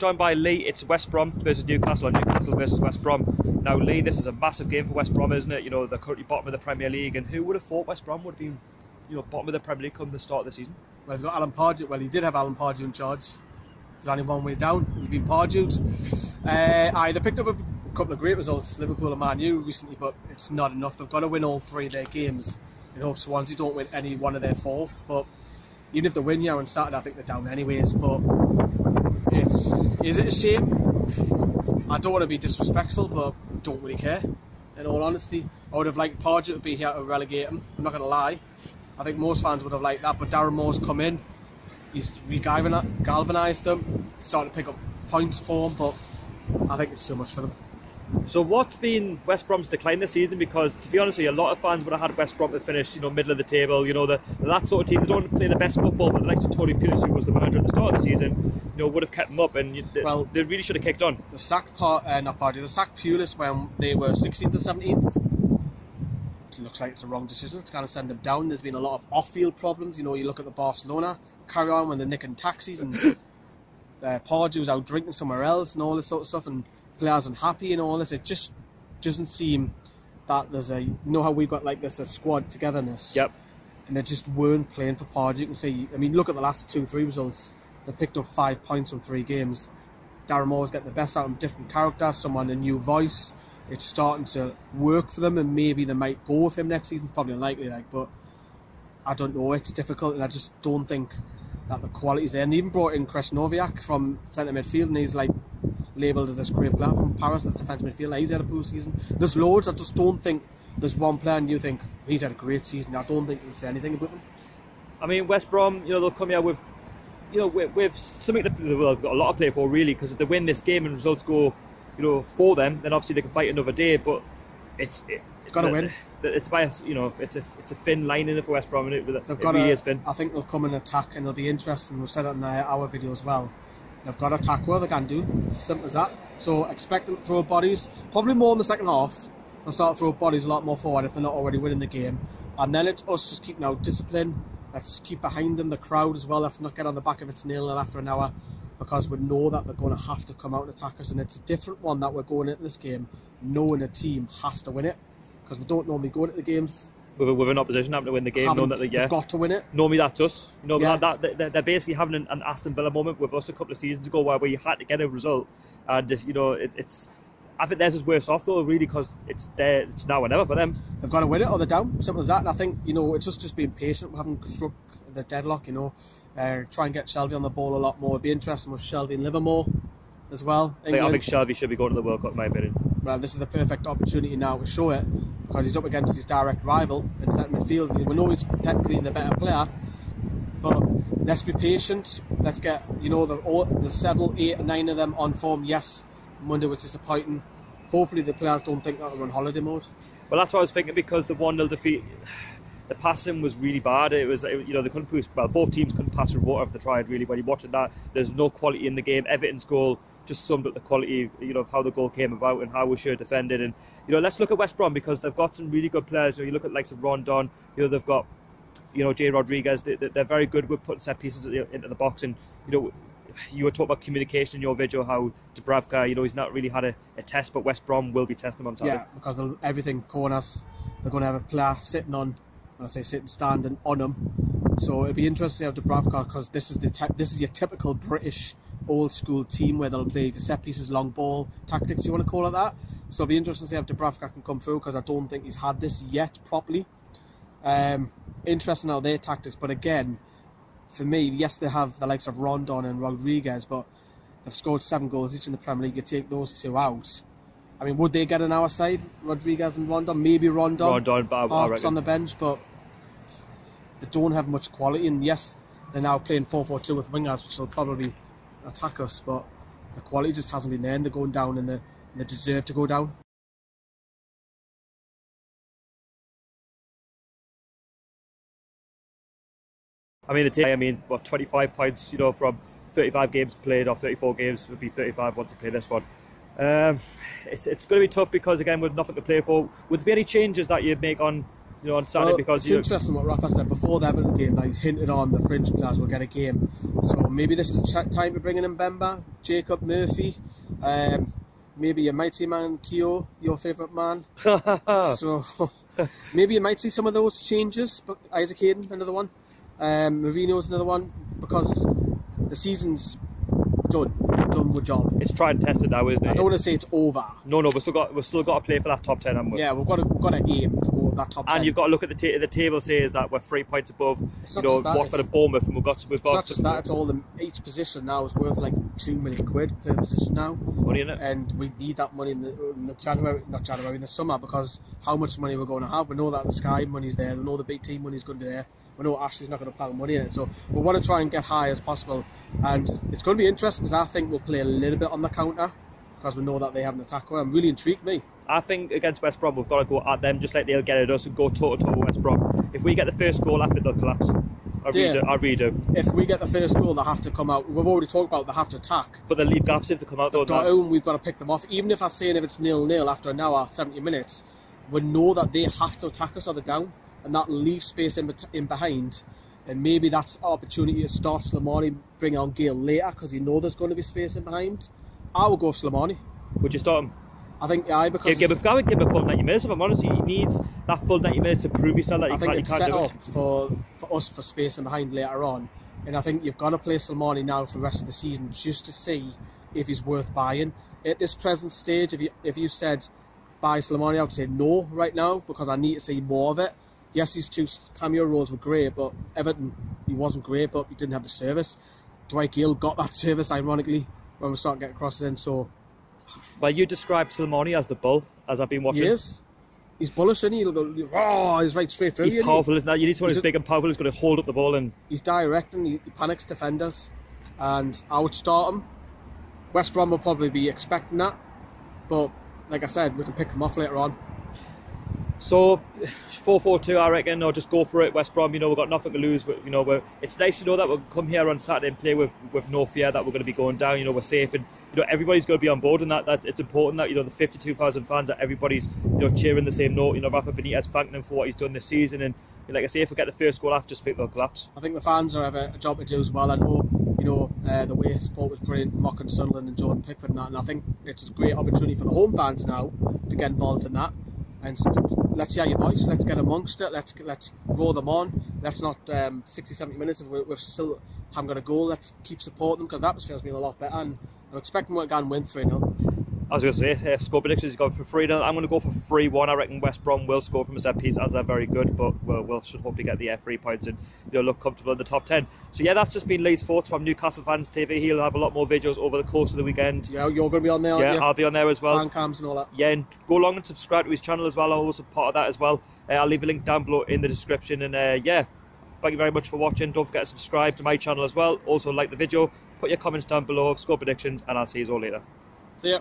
joined by Lee. It's West Brom versus Newcastle, and Newcastle versus West Brom. Now, Lee, this is a massive game for West Brom, isn't it? You know, they're currently bottom of the Premier League, and who would have thought West Brom would have been, you know, bottom of the Premier League come the start of the season? Well, you've got Alan Pardew. Well, he did have Alan Pardew in charge. There's only one way down. He's been Pardewed. They picked up a couple of great results, Liverpool and Man U recently, but it's not enough. They've got to win all three of their games in hopes Swansea don't win any one of their four. But even if they win here on Saturday, I think they're down anyways. But is it a shame? I don't want to be disrespectful, but I don't really care. In all honesty, I would have liked Pardew to be here to relegate him. I'm not going to lie. I think most fans would have liked that, but Darren Moore's come in. He's galvanised them, started to pick up points for them, but I think it's too much for them. So what's been West Brom's decline this season? Because to be honest with you, a lot of fans would have had West Brom to finish, you know, middle of the table. You know, that sort of team. They don't play the best football, but the likes of Tony Pulis, who was the manager at the start of the season, you know, would have kept them up, and they really should have kicked on. They sacked Pulis when they were 16th or 17th. It looks like it's a wrong decision. It's kind of send them down. There's been a lot of off-field problems. You know, you look at the Barcelona carry on when they're nicking taxis, and Pardew was out drinking somewhere else and all this sort of stuff, and players unhappy and all this. It just doesn't seem that there's a, you know how we've got like this a squad togetherness. Yep. And they just weren't playing for Pardew. You can see, I mean, look at the last 2-3 results. They picked up 5 points from 3 games. Darren Moore's getting the best out of different characters, someone a new voice. It's starting to work for them, and maybe they might go with him next season. Probably unlikely, like, but I don't know. It's difficult, and I just don't think that the quality's there. And they even brought in Krasnoviak from centre midfield, and he's like labelled as this great player from Paris, that's defensive midfielder. He's had a poor season. There's loads. I just don't think there's one player and you think he's had a great season. I don't think you can say anything about them. I mean, West Brom, you know, they'll come here with, you know, with something that they've got a lot to play for, really, because if they win this game and results go, you know, for them, then obviously they can fight another day. But it's got to win. It's by, you know, it's a thin line in it for West Brom, and it really is thin. I think they'll come and attack, and it'll be interesting. We've said it in our video as well. They've got to attack where they can do. Simple as that. So expect them to throw bodies, probably more in the second half. They'll start to throw bodies a lot more forward if they're not already winning the game. And then it's us just keeping our discipline. Let's keep behind them, the crowd as well. Let's not get on the back of it's 0-0 after an hour, because we know that they're going to have to come out and attack us. And it's a different one that we're going into this game, knowing a team has to win it, because we don't normally go into the games with an opposition having to win the game, knowing that they've got to win it. Normally that's us. You know, that they're basically having an Aston Villa moment with us a couple of seasons ago, where you had to get a result, and you know, it's. I think theirs is worse off though, really, because it's now or never for them. They've got to win it or they're down. Simple as that. And I think, you know, it's just being patient. We haven't struck the deadlock. You know, try and get Shelby on the ball a lot more. It'd be interesting with Shelby and Livermore as well. I think Shelby should be going to the World Cup, in my opinion. Well, this is the perfect opportunity now to show it, because he's up against his direct rival in centre midfield. We know he's technically the better player, but let's be patient. Let's get, you know, the 7, 8 and 9 of them on form. Yes, Monday was disappointing. Hopefully the players don't think that they're on holiday mode. Well, that's what I was thinking, because the 1-0 defeat, the passing was really bad. It was, you know, they couldn't push. Well, both teams couldn't pass through water if they tried, really. When you're watching that, there's no quality in the game. Everton's goal just summed up the quality, you know, of how the goal came about and how we should have defended. And, you know, let's look at West Brom, because they've got some really good players. You know, you look at the likes of Rondon, you know, they've got, you know, Jay Rodriguez. They're very good with putting set pieces into the box. And, you know, you were talking about communication in your video, how Dubravka, you know, he's not really had a test, but West Brom will be testing him on Saturday. Yeah, because everything corners, they're going to have a player sitting on, when I say sitting, standing on them. So it'll be interesting to see how Dubravka, because this is your typical British old school team where they'll play set pieces, long ball tactics, if you want to call it that. So it'll be interesting to see how Dubravka can come through, because I don't think he's had this yet properly. Interesting how their tactics, but again, for me, yes, they have the likes of Rondon and Rodriguez, but they've scored 7 goals each in the Premier League. You take those 2 out, I mean, would they get on our side, Rodriguez and Rondon? Maybe Rondon Parks on the bench, but they don't have much quality. And yes, they're now playing 4-4-2 with wingers, which will probably attack us, but the quality just hasn't been there, and they're going down, and they deserve to go down. I mean, what, 25 points, you know, from 35 games played, or 34 games, would be 35 once they play this one. It's going to be tough, because again, with nothing to play for. Would there be any changes that you'd make on you know, on Saturday, well, because it's interesting what Rafa said before the Everton game. That he's hinted on the fringe players will get a game. So maybe this is time to bring in Mbemba, Jacob Murphy, maybe you might see man Kyo, your favourite man. So maybe you might see some of those changes. But Isaac Hayden, another one. Mourinho's another one, because the season's done with job. It's tried and tested now, isn't it? I don't want to say it's over. No, we've still got to play for that top 10, haven't we? Yeah, we've got to aim to go that top 10. And you've got to look at the table says that we're 3 points above, It's you not know, just that, Watford and Bournemouth, and we've got it's not just that, it's all each position now is worth like £2 million per position now. Money in it. And we need that money in the summer, because how much money we're going to have. We know that the Sky money's there, we know the big team money's going to be there. We know Ashley's not going to pile money in it, so we want to try and get high as possible. And it's going to be interesting, because I think we'll play a little bit on the counter, because we know that they have an attacker. And really intrigued me. I think against West Brom we've got to go at them just like they'll get at us and go toe-to-toe with West Brom. If we get the first goal after, they'll collapse. I really do. If we get the first goal, they have to come out. We've already talked about they have to attack. But they leave gaps if they come out, though. We've got to pick them off. Even if I'm saying if it's 0-0 after an hour, 70 minutes, we know that they have to attack us or they're down. And that leaves space in behind. And maybe that's an opportunity to start Slimani, bring on Gale later, because you know there's going to be space in behind. I would go for Slimani. Would you start him? I think, yeah, because... Give a full 90 minutes, if I'm honest. He needs that full 90 minutes to prove yourself that I think it's set up it. for us for space in behind later on. And I think you've got to play Slimani now for the rest of the season just to see if he's worth buying. At this present stage, if you said buy Slimani, I would say no right now, because I need to see more of it. Yes, these 2 cameo roles were great, but Everton, he wasn't great, but he didn't have the service. Dwight Gale got that service, ironically, when we started getting crosses in, so... Well, you described Slimani as the bull, as I've been watching. He is. He's bullish, isn't he? He'll go, oh, he's right straight through. He's powerful, isn't that? You need someone who's big and powerful who's going to hold up the ball. And he's directing, he panics defenders, and I would start him. West Brom will probably be expecting that, but like I said, we can pick them off later on. So 4-4-2, I reckon, or just go for it. West Brom, you know, we've got nothing to lose. But, you know, it's nice to know that we'll come here on Saturday and play with no fear that we're going to be going down. You know, we're safe, and you know everybody's going to be on board, and it's important that, you know, the 52,000 fans, that everybody's, you know, cheering the same note. You know, Rafa Benitez thanking him for what he's done this season, and like I say, if we get the first goal after, just think they'll collapse. I think the fans have a job to do as well. I know, you know, the way support was brilliant, mocking Sunderland and Jordan Pickford and that, and I think it's a great opportunity for the home fans now to get involved in that. And let's hear your voice, let's get amongst it, let's roll them on. Let's not 60-70 minutes if we've still haven't got a goal, let's keep supporting them, because the atmosphere's been a lot better, and I'm expecting we're going to win 3-0. I was going to say, score predictions, he's going for 3-0. I'm going to go for 3-1. I reckon West Brom will score from a set piece, as they're very good, but we'll should hopefully get the 3 points and, you know, look comfortable in the top 10. So yeah, that's just been Lee's thoughts from Newcastle Fans TV. He'll have a lot more videos over the course of the weekend. Yeah, you're going to be on there, aren't you? Yeah, I'll be on there as well. Fan cams and all that. Yeah, and go along and subscribe to his channel as well. I'm also part of that as well. I'll leave a link down below in the description. And yeah, thank you very much for watching. Don't forget to subscribe to my channel as well. Also like the video, put your comments down below, score predictions, and I'll see you all later. See ya.